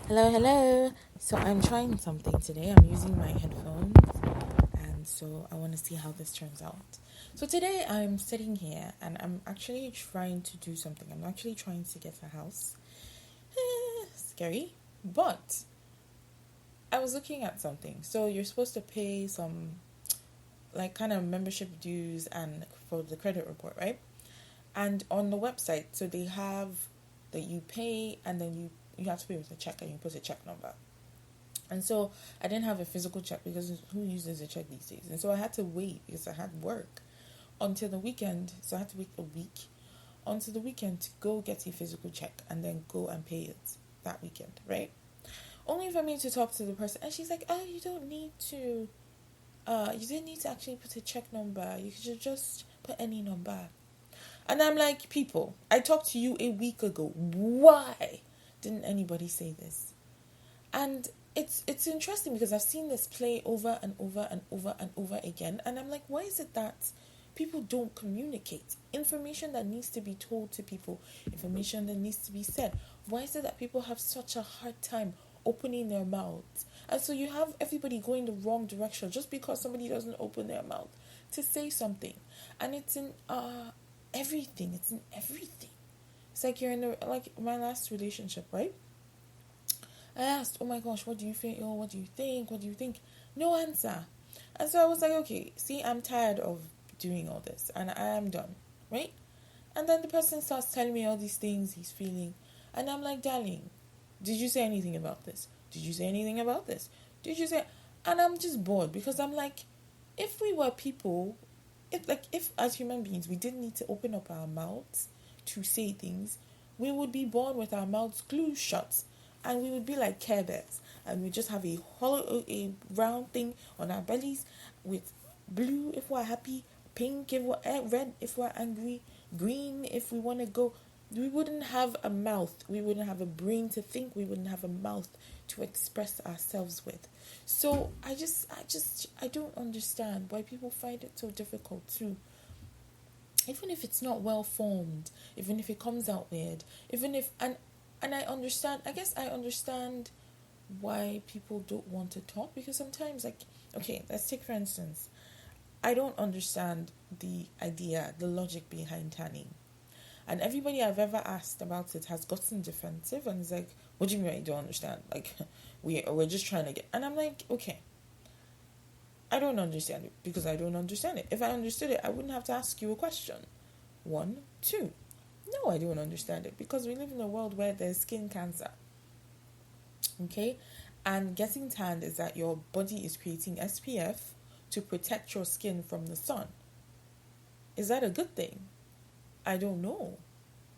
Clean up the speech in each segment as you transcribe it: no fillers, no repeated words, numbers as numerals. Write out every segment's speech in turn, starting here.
Hello, hello. So I'm trying something today. I'm using my headphones, and so I want to see how this turns out. So today I'm sitting here and I'm actually trying to do something. I'm actually trying to get a house. Scary, but I was looking at something. So you're supposed to pay some like kind of membership dues and for the credit report, right? And on the website, so they have that you pay and then you have to pay with a check and you put a check number. And so I didn't have a physical check because who uses a check these days? And so I had to wait because I had work until the weekend. So I had to wait a week until the weekend to go get a physical check and then go and pay it that weekend, right? Only for me to talk to the person and she's like, "Oh, you don't need to. You didn't need to actually put a check number. You could just put any number." And I'm like, people, I talked to you a week ago. Why didn't anybody say this? And it's interesting because I've seen this play over and over and over and over again. And I'm like, why is it that people don't communicate? Information that needs to be told to people, information that needs to be said. Why is it that people have such a hard time opening their mouths? And so you have everybody going the wrong direction just because somebody doesn't open their mouth to say something. And it's in everything. It's in everything. It's like you're in like my last relationship, right? I asked, "Oh my gosh, what do you think? Oh, what do you think? What do you think?" No answer. And so I was like, okay, see, I'm tired of doing all this and I am done, right? And then the person starts telling me all these things he's feeling. And I'm like, darling, did you say anything about this? Did you say anything about this? Did you say... And I'm just bored because I'm like, if we were people, if as human beings we didn't need to open up our mouths to say things, we would be born with our mouths glued shut, and we would be like Care Bears, and we just have a hollow, a round thing on our bellies with blue if we're happy, pink if we're red if we're angry, green if we want to go. We wouldn't have a mouth. We wouldn't have a brain to think. We wouldn't have a mouth to express ourselves with. So I don't understand why people find it so difficult to, even if it's not well formed, even if it comes out weird, even if, and I understand, I guess I understand why people don't want to talk, because sometimes, like, okay, let's take for instance, I don't understand the idea, the logic behind tanning. And everybody I've ever asked about it has gotten defensive and is like, "What do you mean you don't understand? Like, we're just trying to get..." And I'm like, okay, I don't understand it because I don't understand it. If I understood it, I wouldn't have to ask you a question. One, two. No, I don't understand it because we live in a world where there's skin cancer. Okay? And getting tanned is that your body is creating SPF to protect your skin from the sun. Is that a good thing? I don't know.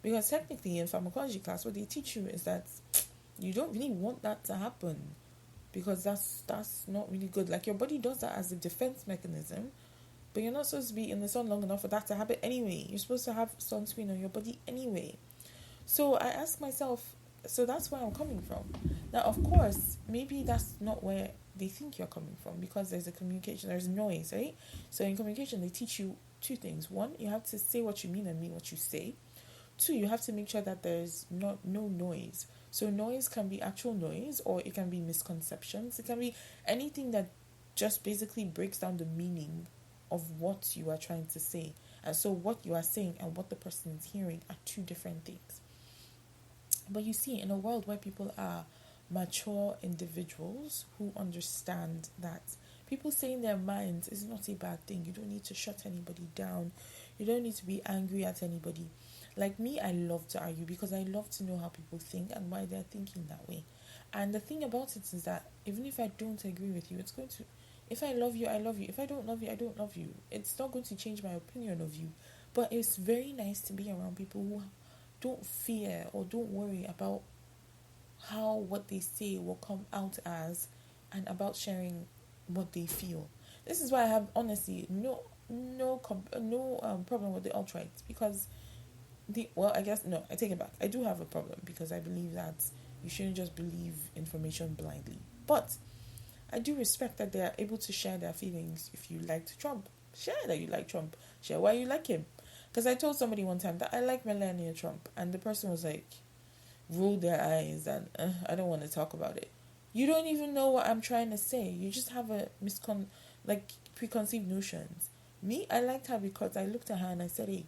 Because technically in pharmacology class, what they teach you is that you don't really want that to happen, because that's not really good. Like, your body does that as a defense mechanism, but you're not supposed to be in the sun long enough for that to happen anyway. You're supposed to have sunscreen on your body anyway. So I ask myself, so that's where I'm coming from. Now, of course, maybe that's not where they think you're coming from, because there's a communication, there's noise, right? So in communication, they teach you two things. One, you have to say what you mean and mean what you say. Two, you have to make sure that there's no noise. So noise can be actual noise, or it can be misconceptions. It can be anything that just basically breaks down the meaning of what you are trying to say. And so what you are saying and what the person is hearing are two different things. But you see, in a world where people are mature individuals who understand that people saying their minds is not a bad thing. You don't need to shut anybody down. You don't need to be angry at anybody. Like me, I love to argue because I love to know how people think and why they're thinking that way. And the thing about it is that even if I don't agree with you, it's going to... If I love you, I love you. If I don't love you, I don't love you. It's not going to change my opinion of you. But it's very nice to be around people who don't fear or don't worry about how what they say will come out as, and about sharing what they feel. This is why I have, honestly, no problem with the alt-right, because I guess, no, I take it back. I do have a problem because I believe that you shouldn't just believe information blindly. But I do respect that they are able to share their feelings. If you liked Trump, share that you like Trump. Share why you like him. Because I told somebody one time that I like Melania Trump, and the person was like, roll their eyes and I don't want to talk about it. You don't even know what I'm trying to say. You just have a preconceived notions. Me, I liked her because I looked at her and I said, hey,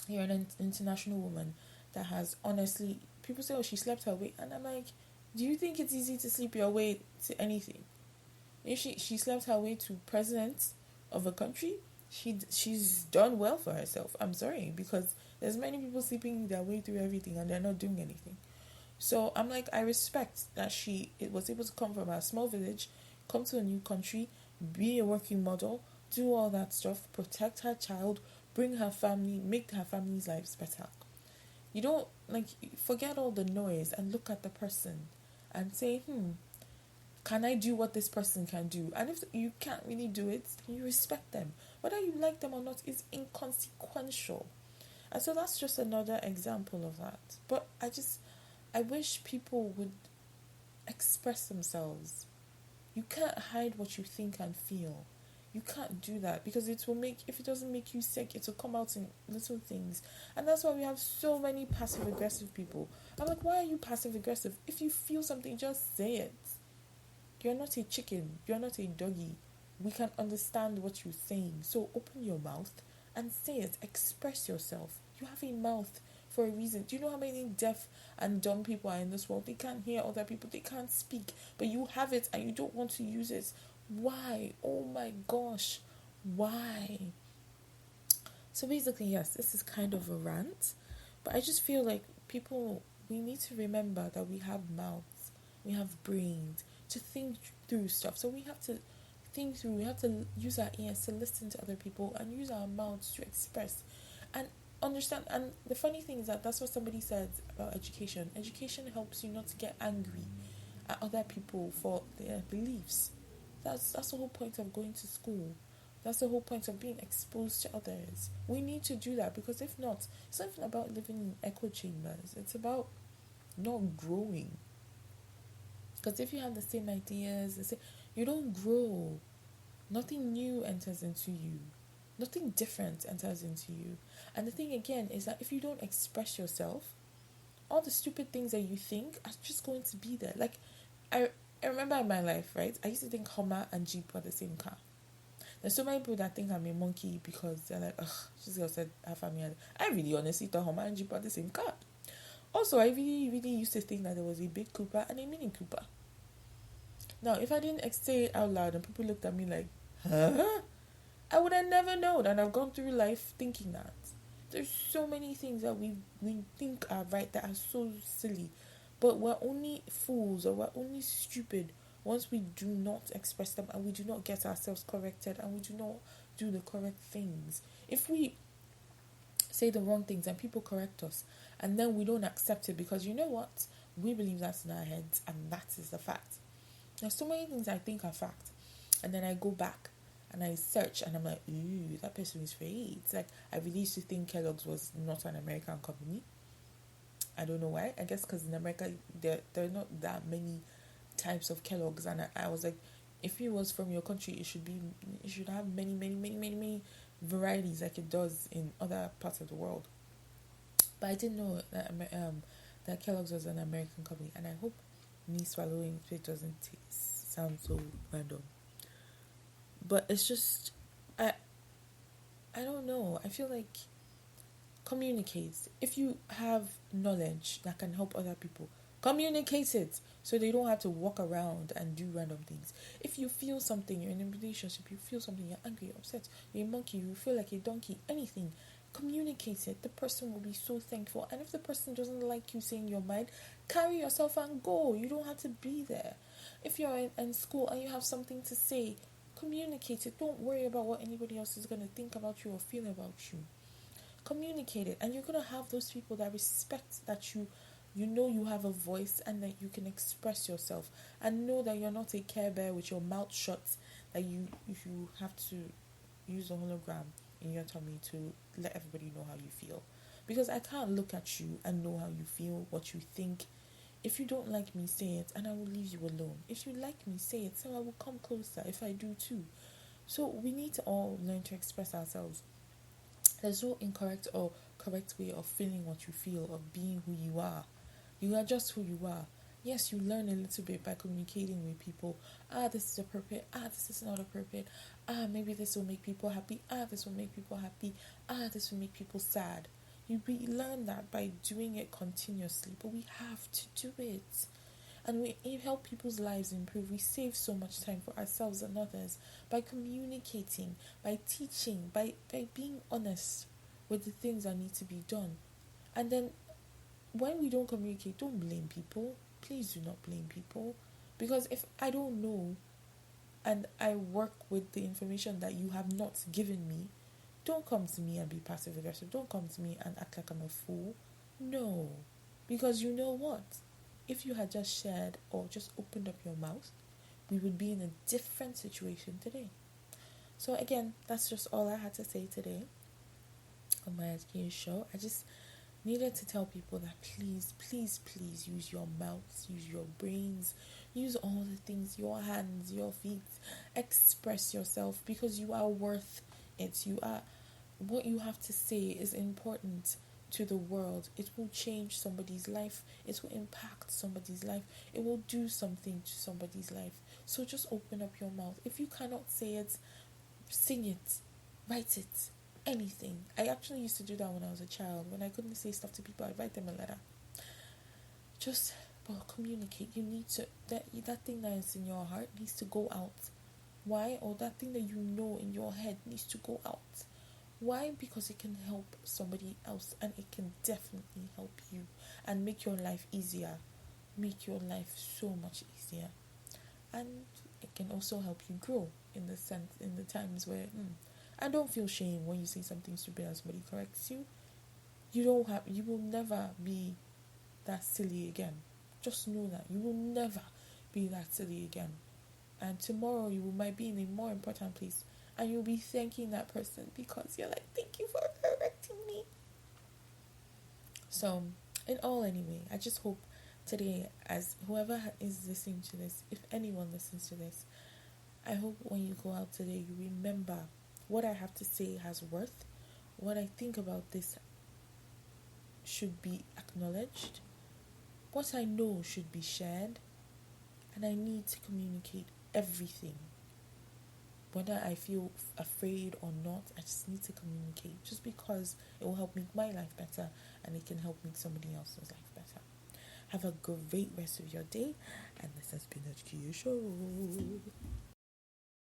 you're an international woman that has honestly, people say, oh, she slept her way. And I'm like, do you think it's easy to sleep your way to anything? If she slept her way to president of a country, she's done well for herself. I'm sorry, because there's many people sleeping their way through everything and they're not doing anything. So I'm like, I respect that it was able to come from a small village, come to a new country, be a working model, do all that stuff, protect her child, bring her family, make her family's lives better. You don't forget all the noise and look at the person and say, can I do what this person can do? And if you can't really do it, you respect them. Whether you like them or not is inconsequential. And so that's just another example of that. But I wish people would express themselves. You can't hide what you think and feel. You can't do that because if it doesn't make you sick, it will come out in little things. And that's why we have so many passive aggressive people. I'm like, why are you passive aggressive? If you feel something, just say it. You're not a chicken. You're not a doggy. We can understand what you're saying. So open your mouth and say it. Express yourself. You have a mouth for a reason. Do you know how many deaf and dumb people are in this world? They can't hear other people. They can't speak. But you have it and you don't want to use it. Why? Oh my gosh. Why? So basically, yes, this is kind of a rant. But I just feel like we need to remember that we have mouths. We have brains to think through stuff. So we have to think through. We have to use our ears to listen to other people and use our mouths to express and understand. And the funny thing is that's what somebody said about education. Education helps you not to get angry at other people for their beliefs. That's the whole point of going to school. That's the whole point of being exposed to others. We need to do that because if not, it's not even about living in echo chambers. It's about not growing. Because if you have the same ideas, you don't grow. Nothing new enters into you. Nothing different enters into you. And the thing again is that if you don't express yourself, all the stupid things that you think are just going to be there. Like, I remember in my life, right? I used to think Hummer and Jeep were the same car. There's so many people that think I'm a monkey because they're like, ugh, this girl said her family. I really honestly thought Hummer and Jeep were the same car. Also, I really, really used to think that there was a big Cooper and a mini Cooper. Now, if I didn't say it out loud and people looked at me like, huh? I would have never known, and I've gone through life thinking that. There's so many things that we think are right that are so silly, but we're only fools or we're only stupid once we do not express them and we do not get ourselves corrected and we do not do the correct things. If we say the wrong things and people correct us and then we don't accept it because you know what? We believe that's in our heads and that is the fact. There's so many things I think are fact and then I go back and I search and I'm like, ooh, that person is fake. It's like I really used to think Kellogg's was not an American company. I don't know why. I guess because in America there are not that many types of Kellogg's, and I was like, if it was from your country, it should have many varieties like it does in other parts of the world. But I didn't know that Kellogg's was an American company, and I hope me swallowing it doesn't sound so random. But it's just I don't know. I feel like communicate. If you have knowledge that can help other people, communicate it so they don't have to walk around and do random things. If you feel something, you're in a relationship, you feel something, you're angry, you're upset, you're a monkey, you feel like a donkey, anything, communicate it. The person will be so thankful. And if the person doesn't like you saying your mind, carry yourself and go. You don't have to be there. If you're in school and you have something to say, communicate it. Don't worry about what anybody else is going to think about you or feel about you. Communicate it, and you're going to have those people that respect that you know you have a voice and that you can express yourself and know that you're not a Care Bear with your mouth shut, that you have to use a hologram in your tummy to let everybody know how you feel. Because I can't look at you and know how you feel, what you think. If you don't like me, say it and I will leave you alone. If you like me, say it so I will come closer if I do too. So we need to all learn to express ourselves. There's no incorrect or correct way of feeling what you feel, of being who you are. You are just who you are. Yes, you learn a little bit by communicating with people. This is appropriate. This is not appropriate. Maybe this will make people happy. This will make people happy. This will make people sad. We learn that by doing it continuously, but we have to do it. And we help people's lives improve. We save so much time for ourselves and others by communicating, by teaching, by being honest with the things that need to be done. And then when we don't communicate, don't blame people. Please do not blame people. Because if I don't know and I work with the information that you have not given me, don't come to me and be passive aggressive. Don't come to me and act like I'm a fool. No. Because you know what? If you had just shared or just opened up your mouth, we would be in a different situation today. So again, that's just all I had to say today on my ajkeah show. I just needed to tell people that please, please, please use your mouths, use your brains, use all the things, your hands, your feet, express yourself, because you are worth it. You are, what you have to say is important to the world. It will change somebody's life. It will impact somebody's life. It will do something to somebody's life. So just open up your mouth. If you cannot say it, sing it, write it, anything. I actually used to do that when I was a child. When I couldn't say stuff to people, I'd write them a letter. Just communicate. You need to, that thing that is in your heart needs to go out. Why? Or that thing that you know in your head needs to go out. Why? Because it can help somebody else, and it can definitely help you and make your life easier. Make your life so much easier. And it can also help you grow in the times where and don't feel shame when you say something stupid and somebody corrects you. You will never be that silly again. Just know that you will never be that silly again. And tomorrow you might be in a more important place, and you'll be thanking that person because you're like, thank you for correcting me. So, in all, anyway, I just hope today, as whoever is listening to this, if anyone listens to this, I hope when you go out today, you remember what I have to say has worth. What I think about this should be acknowledged. What I know should be shared. And I need to communicate everything. Whether I feel afraid or not, I just need to communicate. Just because it will help make my life better, and it can help make somebody else's life better. Have a great rest of your day. And this has been ajkeah show.